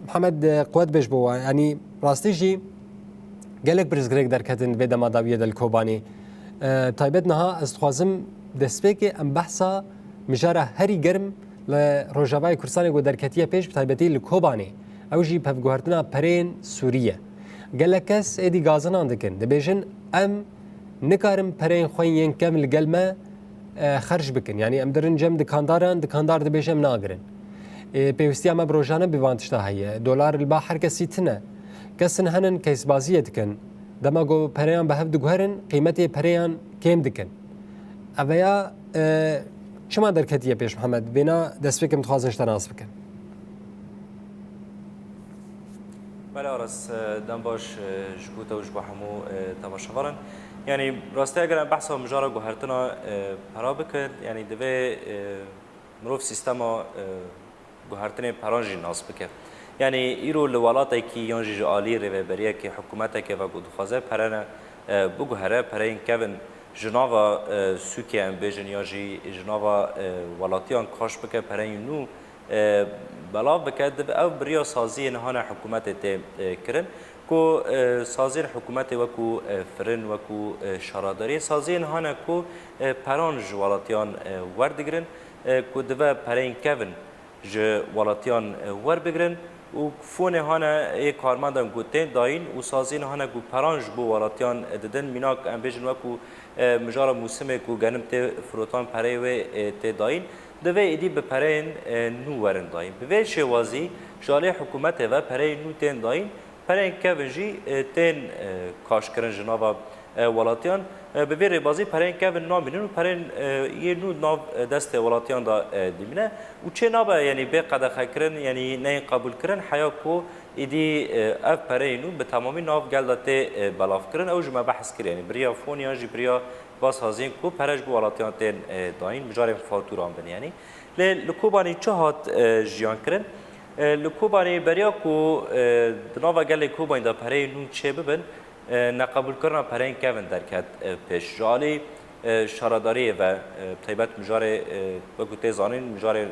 محمد قوت بيش بوا يعني راستيجي قالك برزقريك دركتن بيدا ماداوية دل كوباني تايبتنها استخوازم دسبيكي ام بحثا مجارة هري جرم لروجاباي كرساني قو دركتية بيش بتايبتي لكوباني او جي بفقوهرتنا برين سورية قالك كس ايدي غازنان دكن دبيجن ام نكارم برين خوين كامل قلمة خرج بكن يعني ام درن جم دكاندار دبيجم ناقرن بيوستيا ما بروجانا بيوانتشتا هي دولار البحر كسيتنا كسن هنن كيس بازية دكن دما جو بريان بهف دقهرن قيمتي بريان كيم دكن اویا چما درکتیه پیش محمد بینا دست فکر متخوازنش تناس بکن بله آرس دم باش جبوت و جبو همو تماشاورن يعني راسته اگر بحث مجارا گوهرتنا پرا بکن يعني دوی مروف سیستما گوهرتنه پرانجی ناس بکن يعني ایرو لولاتی که یانجی آلی ریوبریه که حکومت که و گودخوازه پرانه بگوهره پرین کون جناوا سوکی ام بیجن یا جی جناوا ولاتیان کاش بکه پرین نو بلا بکد او بریا سازی نهانه حکومت ته کرن کو سازی حکومت وکو فرن وکو شاراداری سازی نهانه کو پرانج ولاتیان وردگرن کو دو پرین کون ج ولاتیان ور بگرن و فون هانا یک کارمندان گوتین داین و سازین هانا گو پرانج بو ولاتیان ددن میناک ام بیجن وکو مجارا موسمه کو گنم ته فروتان پره و ته داین دوی ایدی به پره نو ورن داین به شوازی جالی حکومت و پره نو تن داین پره کونجی تن کاش کرن جنابا ولاتیان به وی بازی پرین که نامینن و پرین یه نوع ناو دست ولاتیان دا دیمینه و چه نابه یعنی به قدخه کرن یعنی نه قبول کرن حیا کو ایدی اف پرینو به تمامی ناو گلدته بلاف کرن او جمع بحث کرن یعنی بریا فون یا جبریا باز هازین کو پرج بو ولاتیان تن داین مجاری فاتوران بن یعنی لکوبانی چه هات جیان کرن لکوبانی بریا کو ناو گل کوبانی دا پرینو چه ببن نقبول کردن پرین کون درکت پیش جالی شاراداری و طیبت مجاره بگوته زانین مجاره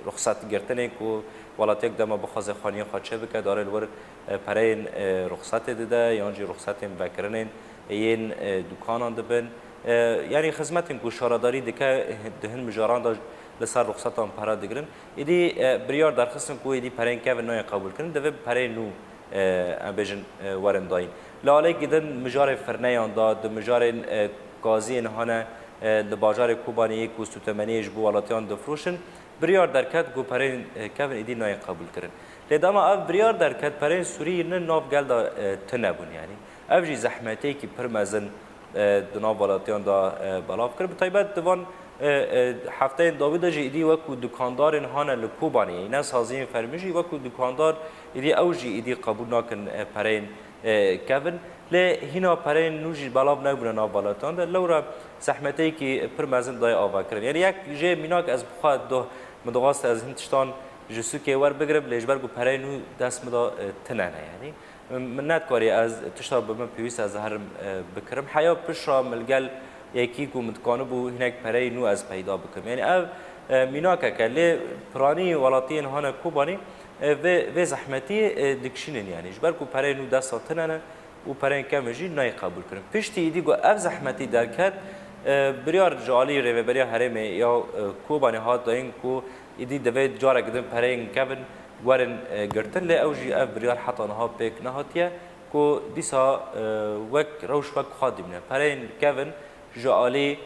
رخصت گرتنه کو ولات یک دم بخواز خانی خاطشه بکه داره الور پرین رخصت دیده یانجی رخصت بکرنین این دکانان دبن یعنی خدمتین کو شاراداری دکه دهن مجاران دا لسر رخصتان پرا دگرن ایدی بریار درخواستن کو ایدی پرین کون نای قبول کردن دوی پرین نو بیجن ورن داین لاله گیدن مجار فرنیان داد مجار گازی انهانه لباجار کوبانی کوستوتمنیش بو ولاتیان دفروشن بریار درکت گو پرین کون ایدی نای قبول کردن لداما اف بریار درکت پرین سوری نه ناف گل دا تنبون یعنی اف جی زحمتی کی پرمزن دناف ولاتیان دا بلاف کرد بطیبت دوان هفته داوود جی ایدی وکو دکاندار انهانه لکوبانی اینا سازین فرمیجی وکو دکاندار ایدی اوجی ایدی قبول ناکن پرین کون ل هینا پرین نوجی بلاب نبودن ناو بالاتان ده لورا زحمتی کی پر مزن دای آوا کردن یعنی یک جه میناک از بخواد دو مدغاست از هندستان جسو که ور بگرب لیجبر گو پرین نو دست مدا تنانه یعنی من ندکاری از تشتا بمن پیوست از هرم بکرم حیا پشرا ملگل یکی کو متکانه بو هناك پرای نو از پیدا بکم یعنی او میناکه که لی پرانی ولاتین هانه کوبانی و زحمتی دکشینن یعنی جبر کو پرای نو دست ساتنه و پرای کمجی نای قبول کنم پشتی ایدی گو اف زحمتی درکت بریار جالی رو بریا هرم یا کوبانی هات داین کو ایدی دوید جاره گدن پرای کمن ورن گرتن لی اوجی اف بریار حتی نها پیک نهاتیه کو دیسا وک روش وک خادم نه پرای کمن جالی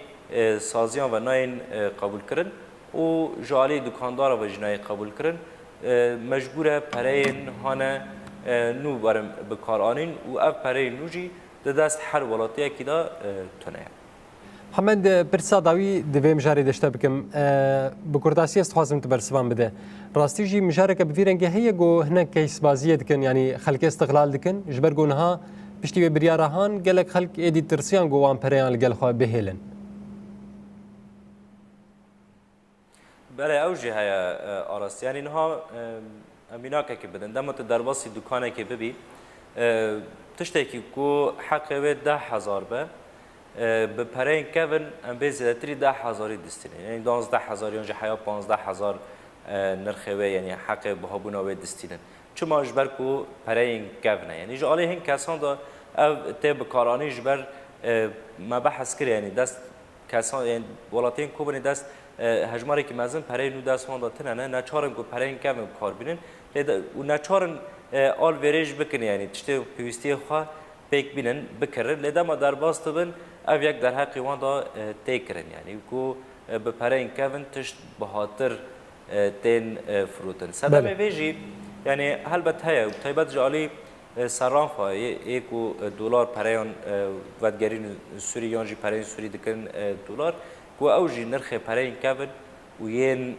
سازیان و ناین قبول کردن و جالی دکاندار و جنای قبول کردن مجبوره پرین هانه نو برم بکارانین و اف پرین نوجی دست هر ولاتی که دا تنه محمد برسا داوی دوی مجاری داشته بکم بکرداسی است خوازم تبرسوان بده راستی جی مجاری که بفیرنگه هیه گو هنه کیس بازیه دکن یعنی خلق استقلال دکن جبر گونها پشتی بریارهان گلک خلق ایدی ترسیان گو وان پریان لگل خواه بهیلن بله اوجی های آراست یعنی نها امیناکه که بدن دمت درواسی دکانه که ببی تشتی که کو حقه به 10,000 به پرین کون ام به زیادتری 10,000 دستینه یعنی 12,000 یا حیا 15,000 نرخه یعنی حق بهابونا و دستینه چما جبر کو پرین گونه یعنی جالی هن کسان دا او تب کارانی جبر ما بحث کرد یعنی دست کسان یعنی ولاتین کوبنی دست هجماری که مزن پرین نو دست وان داتن نه نچارن کو پرین کم کار بینن و نچارن آل وریج بکنه یعنی تشته پیوستی خوا پیک بینن بکره لذا ما در باست بن او یک در حقی وان دا تیکرن یعنی کو به پرین کم تشت بهاتر تین فروتن سدام ویجی یعنی هلبت هیا تایبت جالی سرانفا یکو دلار پریان ودگرین سوری یانجی پریان سوری دکن دلار کو اوجی نرخ پرین کبن و ین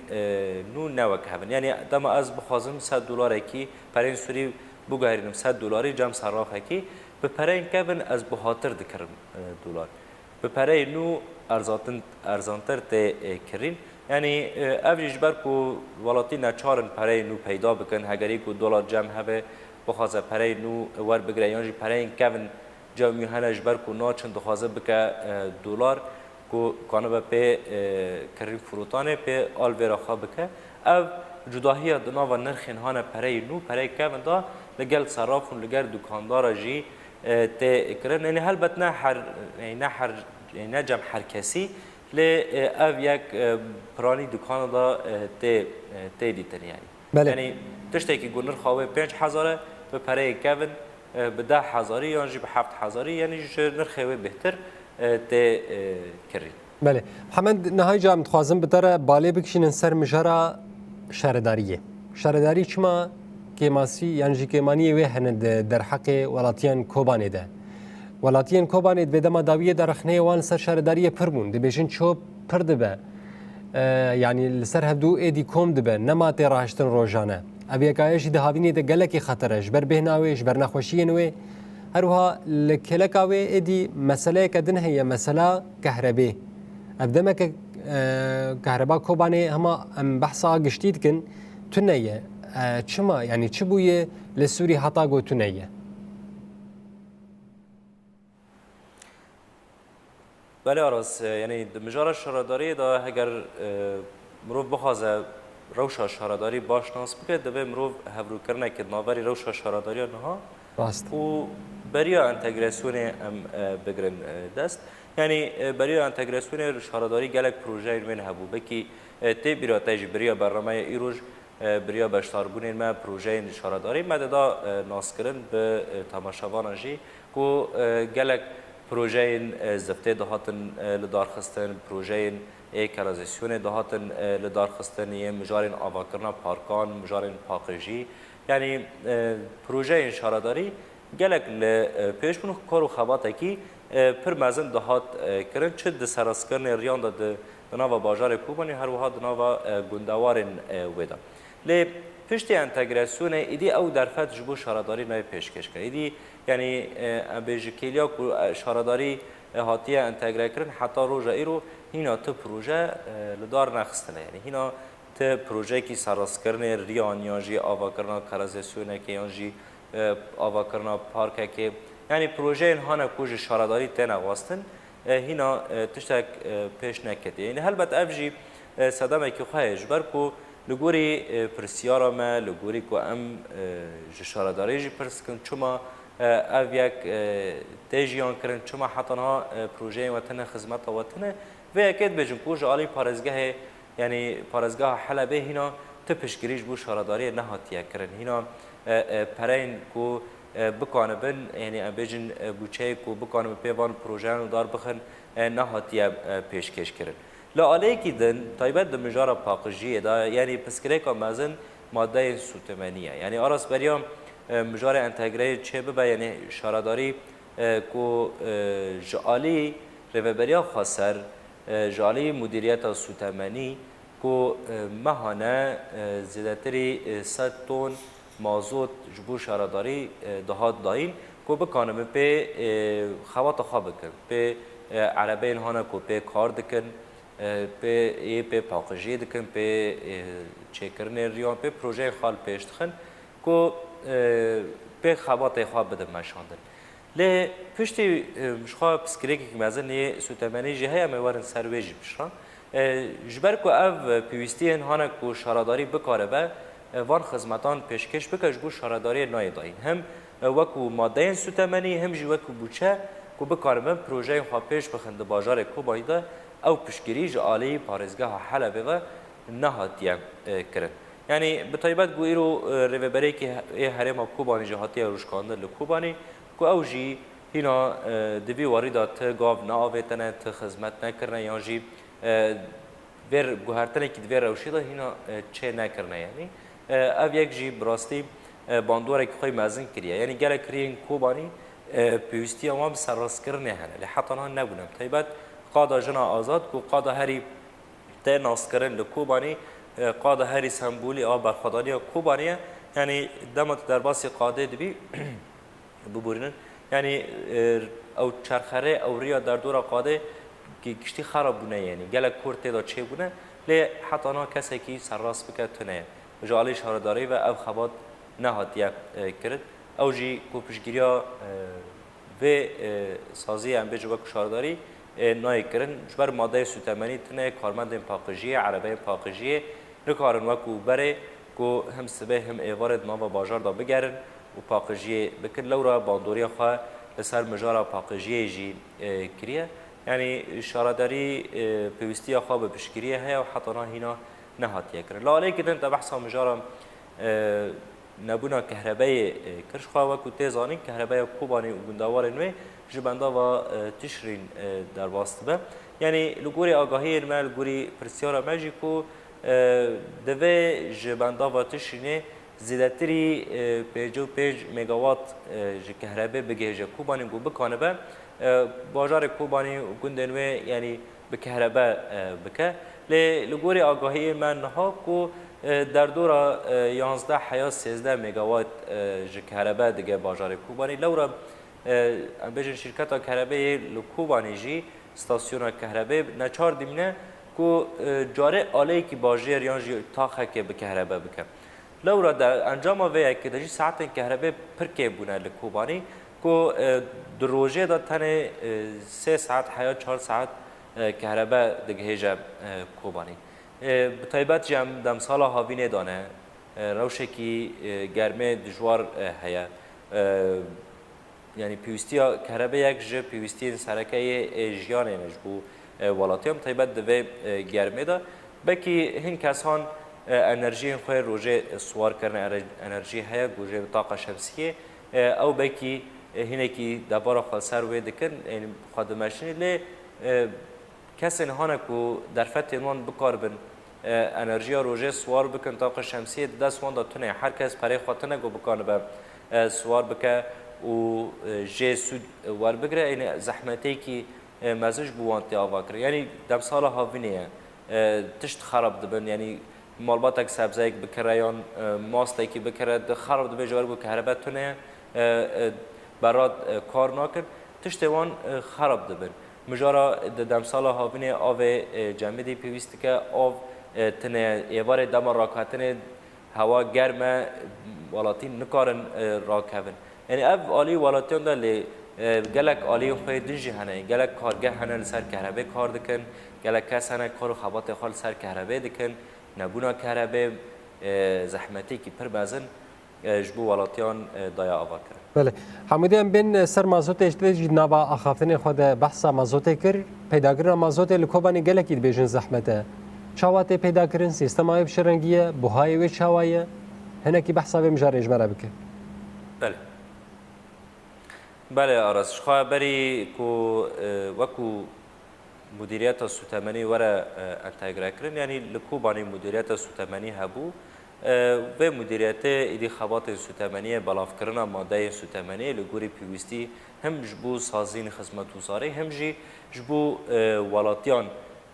نو نوک هبن یعنی دم از بخوازم 100 دلار کی پرین سوری بگهرینم 100 دلاری جام صرافه کی به پرین کبن از بهاتر دکرم دلار به پرین نو ارزانتر ته کرین یعنی اوجیج بر کو ولاتی نچارن پرین نو پیدا بکن هگری کو دلار جمع هبه بخوازه پرین نو ور بگره یانجی پرین کبن جامی هنج بر کو ناچن دخوازه بکه دلار کو کانو به کریم فروتانه به آلویرا خواب که او جداهی دناو نرخین هانه پری نو پری که من دا لگل صرافون لگر دکاندار جی ته کرن یعنی هلبت نه جمع هر کسی ل او یک پرانی دکان دا ته دیتن یعنی یعنی تشتی که گونر خواه 5000 به پری کون به 10000 یا جی به 7000 یعنی نرخه بهتر ته کردن. بله. محمد نهایی جام خوازم بتره باله بکشین سر مجرا شهرداریه. شهرداری چما که ماسی یعنی که مانی و هند در حق ولاتیان کوبانه ده. ولاتیان کوبانه به دم داویه در خنه وان سر شهرداری پربون. دبیشن چوب پرده به. یعنی سر هدو ادی کوم دبه نما تراهشتن روزانه. اوی کایش ده هاوینی ده گلکی خطرش بر بهناویش بر نخوشی نوی. هروها لکلکاوی ادی مسئله کدن هی مسئله کهربی. ابدما که کهربا کوبانه هما بحثا گشتید کن تنیه چما یعنی چه بویه لسوری حتا گو تنیه. بله آراز یعنی مجار شهرداری دا اگر مروف بخوازه روشا شهرداری باش ناس بکرد دبه مروف هفرو کرنه که ناوری روشا شهرداری نها راست و بریا انتگراسیون بگرن دست یعنی برای انتگراسیون شهرداری گلک پروژه من هبو بکی تی بیراتیج بریا برنامه ایروج بریا بشتاربونین ما پروژه شهرداری مددا ناس کردن به تماشاوانجی کو گلک پروژه زفته دهاتن لدار خستن پروژه کانالیزاسیون دهاتن لدار خستن یه مجارین آواکرنا پارکان مجارین پاکجی یعنی پروژه شهرداری گلک پیش بونو کارو خباته کی پر مزن دهات کرن چه د سراسکرن ریان د ناوا بازار کوبانی هر وها د ناوا گوندوارن ودا ل پشت انتگراسیون ایدی او در فت جبو شهرداری نه پیشکش کرد ایدی یعنی بیجکیلیا کو شهرداری هاتیه انتگره کرن حتی روزا ایرو هینا ته پروژه لدار نخستنه یعنی هینا ته پروژه کی سراسکرن ریان یانجی آوا کرنا کانالیزاسیون کی یانجی آوا کرنا پارک کی یعنی پروژه اینها نکوچ شهرداری تن واستن هینا تشتک پیش نکته یعنی هلبت افجی صدام کی خواهش بر کو لگوری پرسیارا ما لگوری کو ام شهرداری جی پرس کن چما او یک تجیان کرن چما حتی ها پروژه وطن خدمت وطن و اکید بجن کو جالی پارزگاه یعنی پارزگاه حلبه هینا تپشگریش بو شهرداری نهاتیه کرن هینا پرین کو بکانه بن یعنی بیجن بوچه کو بکانه پیوان پروژه دار بخن نهاتیه پیشکش کرد. لعالی کی دن تایبت دمجارا پاکجیه دا یعنی پسکره که مازن ماده سوتمنیه یعنی آراس بریام مجار انتگره چه ببه یعنی شهرداری کو جالی رهبریا خاصر جالی مدیریت سوتمنی کو مهانه زیادتری 100 تن مازوت جبو شهرداری دهات داین کو بکانم به خوات خواب کن به عربین هانا کو به کار دکن به پاکجی دکن به چکرن ریان به پروژه خال پیشتخن کو به خوات خواب بدم مشاندن ل پشتی مشخوا پسکریکی که مزنی سوتمنی جهه میوارن سرویجی بشران جبر کو او پیوستی هانا کو شهرداری بکاره به وان خدمتان پیشکش بکش بو شارداری نای داین هم وکو ماده سوتمنی هم جی وکو بوچه کو بکارم پروژه خو پیش بخنده بازار کوبانی ده او پشگیری جالی پارێزگاها حلبه و نهاتیه کرد یعنی به تایبەت گو ایرو ریوبری که هرم کوبانی جهاتی روشکانده لکوبانی کو او جی هینا دوی واریدا ته گاو ناویتنه ته خدمت نکرنه یا جی ور گوهرتنه که دوی روشی ده هینا چه نکرنه یعنی او یک جی براستی باندوره که خوی مزن کریه یعنی گله کرین کوبانی پیوستی امام سرراست کرنه هنه لحظه نه نبودم تایبەت قادا جنا آزاد کو قادا هری ته ناس کرن لکوبانی قاده هری سمبولی آب برخوادانی کوبانیه یعنی دمت در باسی قاده دبی ببورین یعنی او چرخره او ریا در دور قاده که کشتی خراب بونه یعنی گله کورته دا چه بونه لی حتی نا کسی که سرراست بکرد تنه جالی شارداری و او خبات نهاتیه کرد او جی کو پشگیریا و سازی ام بجو کو شارداری نای کرن جبر ماده سوتمنی تنه کارمند پاکیجی عربه پاکیجی نکارن وکو بره کو هم سبه هم ایوارد ما و بازار دا بگرن و پاکیجی بکن لورا باندوری خو سر مجارا پاکیجی جی کریه یعنی شارداری پیوستی خو به پشگیریه هيا و حتی هینا نهاتیه کرن لاله کدن تا بحثا مجارا نبونا کهربای کرش خو وکو تیزانی کهربای کوبانی و گندوار نوی جبندا و تشرین در واسطه یعنی لگوری آگاهی ما لگوری پرسیارا ماجیکو دوی جبندا و تشرینه زیادتری 55 مگاوات کهربای بگیجه کوبانی گو بکنه به بازار کوبانی گندنوی یعنی به کهربا بکه لگوری آگاهی من ها کو در دورا 11 یا 13 مگاوات کهربا دیگه بازار کوبانی لورا ام بجن شرکت کهربای لکوبانی جی استاسیون کهربای نچار دیمنه کو جاره آله کی باجر یا جی تاخه که به کهربا بکن لورا در انجام وی که دجی ساعت کهربای پرکه بونه لکوبانی کو دروژه دا تنه 3 ساعت یا 4 ساعت کهربا دیگه هجا کوبانی بتایبەت جام دم سال هاوینه دانه روشه کی گرمه دجوار هيا یعنی پیوستی کهربای یک ج پیوستی سرکه جیان نجبو ولاتیم تایبەت دوی گرمه دا بکی هن کسان انرژی خوی روزه سوار کردن انرژی هيا گوجه طاقه شمسیه او بکی هنه کی دبار خالصر و دکن یعنی خدمتشنی ل کسی نهانه کو در فتنوان بکاربن انرژی روزه سوار بکن طاقه شمسیه دست وان داتونه هر کس برای خاطر نگو بکانه به سوار بکه و جه سود وار بگره این زحمتی که مزج بوانتی آوا کرد یعنی دم سال هاوینه تشت خراب دبن یعنی مالباتک سبزایک بکره یا ماستی که بکره خراب دبن جوار بو کهربات تونه برات کار نکرد تشت وان خراب دبن مجارا دم سال هاوینه آو جمعی پیوستی که آو تنه یوار دم راکاتنه هوا گرمه ولاتین نکارن راکون یعنی اب عالی ولاتیان داره گلک عالی خوی دنجی هنه گلک کارگه هنه سر کهربای کار دکن گلک کس هنه کارو خبات خال سر کهربای دکن نبونا کهربای زحمتی که پر بازن جبو ولاتیان دایا آوا کرد بله حمودی ام بین سر مازوت اجتماعی نبا آخافتن خود بحث مازوت کر پیدا کردن مازوت لکوبانی گلکی بیشتر زحمته چاوات پیدا کردن سیستم آیب شرنگیه بهای و چاوایه هنه کی بحث به مجارج مرا بکه بله بله آراز خواه بری کو وکو مدیریت سوتمنی وره انتگره کردن یعنی لکوبانی مدیریت سوتمنی هبو و مدیریت ایدی خبات سوتمنی بلاف کردن ماده سوتمنی لگوری پیوستی هم جبو سازین خدمت وزاری هم جبو ولاتیان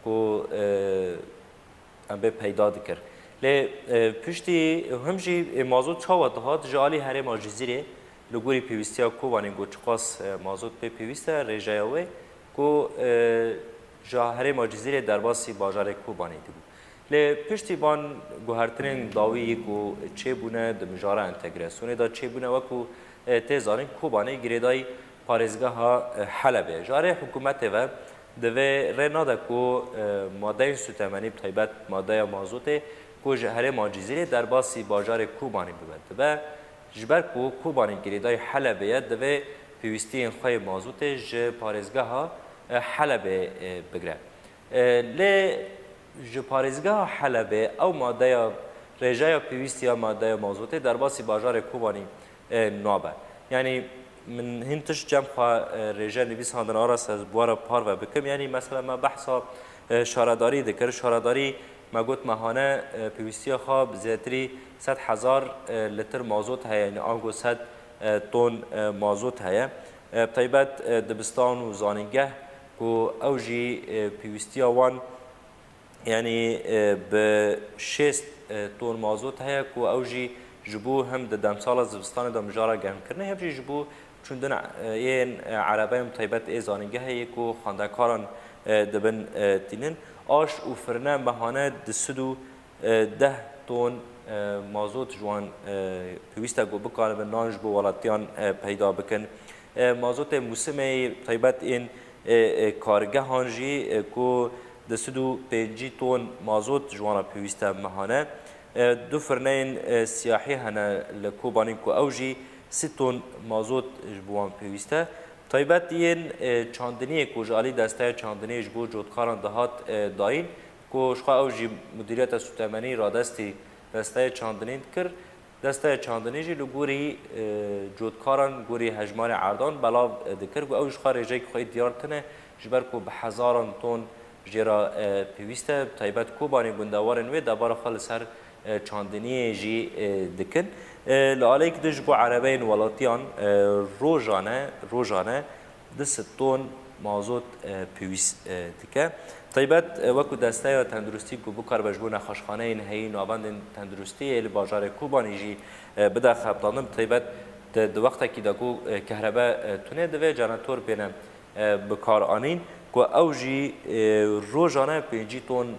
کو ام به پیدا دکر لی پشتی همجی مازوت چاوت هات جالی هر ماجزیره لگوری پیوستی کوبانی گو چقاس مازوت به پیوسته رجایوه کو جا هر ماجزیره در باسی بازار کوبانی دیگو لی پشتی بان گوهرترین داوی کو چه بونه دمجاره انتگراسیون دا چه بونه وکو تزارین کوبانی گریدای پارێزگاها حلبه جاره حکومت و دوی رناده کو ماده سوتمنی بتایبەت ماده مازوت کو جهره ماجزیری در باسی باجار کوبانی ببند و جبر کو کوبانی گریدای حلبه دوی پیوستی خوی مازوت ج پارێزگاه حلبه بگره لی ج پارێزگاه حلبه او ماده رژای پیوستی یا ماده مازوت در باسی باجار کوبانی نابه یعنی من هنتش جمع رژه نویس هاندن آراس از بوار پار و بکم یعنی مثلا ما بحثا شارداری دکر شارداری ما گوت ماهانه پیوستی خواب زیاتری 100,000 لیتر مازوت هست یعنی آنگو 100 تن مازوت هست طیبت دبستان و زانینگه که اوجی پیوستی وان یعنی به 6 تن مازوت هست که اوجی جبو هم دم سال زبستان دم جارا گرم کرنه هم جبو چون دن این عربه طیبت زانینگه هست که خاندکاران دبن تینن آش و فرنه بهانه 210 تن مازوت جوان پیوسته گو بکار به نانج بو ولاتیان پیدا بکن مازوت موسم طیبت این کارگه هانجی کو 205 تن مازوت جوان پیوسته مهانه دو فرنین سیاحی هنه لکوبانی کو اوجی 3 تن مازوت جوان پیوسته طیبت این چاندنی کو جالی دسته چاندنی جبو جودکاران دهات داین کو شخوا اوجی مدیریت سوتمنی را دسته چاندنی کرد دسته چاندنی جی لگوری جودکاران گوری هجمان عردان بلا دکر و اوج خارج جای خواهی دیارتنه جبر کو به هزاران تن جرا پیوسته طیبت کو بانی گندوارن و دبار خال سر چاندنی جی دکن لاله که دش بو عربین ولاتیان روزانه 200 تن مازوت پیوست دکه طیبت وکو دسته یا تندرستی کو بکار بجبون خاشخانه این هی نوابند تندرستی ال بازار کوبانی جی بده خبطانم طیبت د وقت کی دکو کهربا تونه دوی جنراتور بینم بکار آنین کو اوجی روزانه 5 تن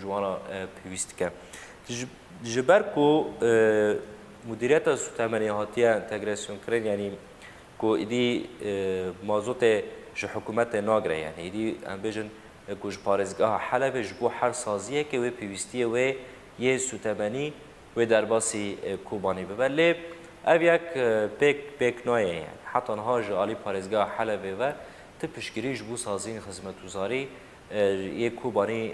جوانا پیوست که جبر کو مدیریت سوتمنی هاتیه انتگراسیون کرد یعنی کو ایدی مازوت جو حکومت ناگره یعنی ایدی ام بیجن گوش پارێزگاه حلب جبو هر سازیه که و پیوستی و یه سوتمنی و در باسی کوبانی ببله او یک پیک نایه یعنی حتی انها جالی پارێزگاه حلب و تپشگیری جبو سازین خدمت وزاری یه کوبانی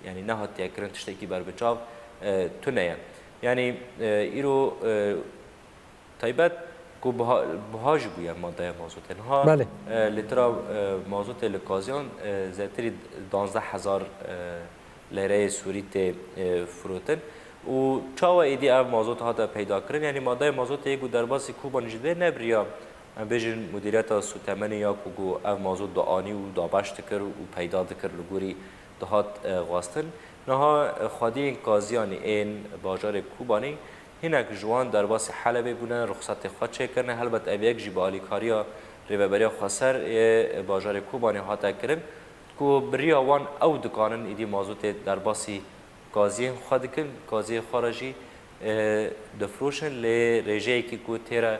یعنی نهات یکرن تشتکی بر بچاو تونه یعنی ایرو طیبت کو بهاج بویا ماده مازوت انها بله لیترا مازوت لکازیان زیاتری 12000 لیره سوریت فروتن و چاو ایدی او مازوت ها پیدا کردن یعنی ماده مازوت یکو در باسی کوبان جده نبریا بیشتر مدیریت سوتمنی یا کو او مازوت دعانی و دابشت کرد و پیدا کرد لگوری دهات غاستن نها خادی کازیانی این باجار کوبانی هناك جوان در باس حلبه بودن رخصت خود چه کرنه البته اویک جبالی کاریا ریبریا خسر باجار کوبانی هاتا کرم کو بریا وان او دکانن ایدی مازوت در باسی گازی خود کن گازی خارجی دفروشن ل رژه کی کو تیرا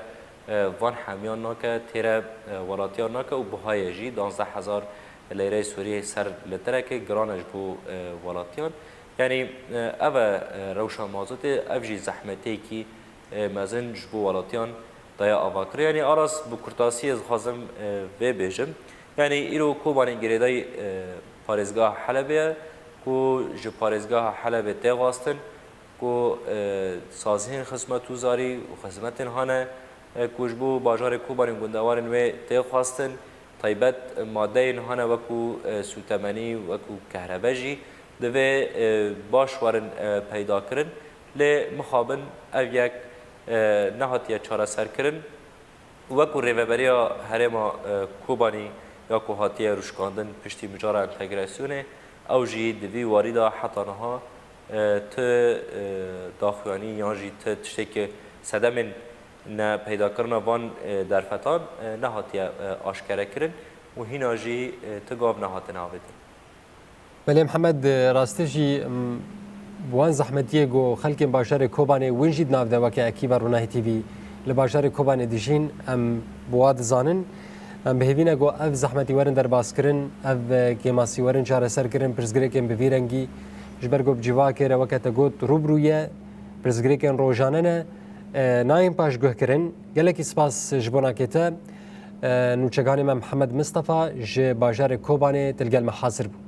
وان حمیان ناکه تیرا ولاتیان ناکه و بهای جی 12000 لیره سوریه سر لترکه گرانش بو ولاتیان یعنی اوه روشا مازوت افجی زحمتی کی مزن جبو ولاتیان دایا آواکر یعنی آراس بو کرتاسی از خازم و بیجم یعنی ایرو کوبانی گریدای پارێزگاه حلبه کو جو پارێزگاه حلبه تیغاستن کو سازهین خدمت وزاری و خدمت هانه کو جبو باجار کوبانی گندوارن و تیغاستن طیبت ماده هانه وکو سوتمنی وکو کهربجی دوی باش وارن پیدا کرن لی مخابن او یک نهاتیه چاره سر کرن وکو ریوبریا هرما کوبانی یا کو هاتیه روشکاندن پشتی مجاره انتگراسیونه او جی دوی واریدا حتی نها ت داخوانی یا جی ت تشتک صدمن نه پیدا کردن وان در فتان نهاتیه آشکره کرن و هینا جی تگاو نهاتن آویدن بله محمد راستی جی وان زحمتیه گو خلک باجار کوبانی ونجید ناو ده وکه اکی برونه تیوی لباجار کوبانی دیجین ام بواد زانن ام بهوینه گو اف زحمتی ورن در باس کرن اف گماسی ورن چاره سر کرن پرزگره کم بویرنگی ji ber ku civakê re weke te got rûbrûye pirsgirêkên rojane ne nayên paş guhkirin gelekî spas ji bonakê te nûçeganê me Mihemed Mistefa ji bajarê Kobanê tilgel me hazir bû.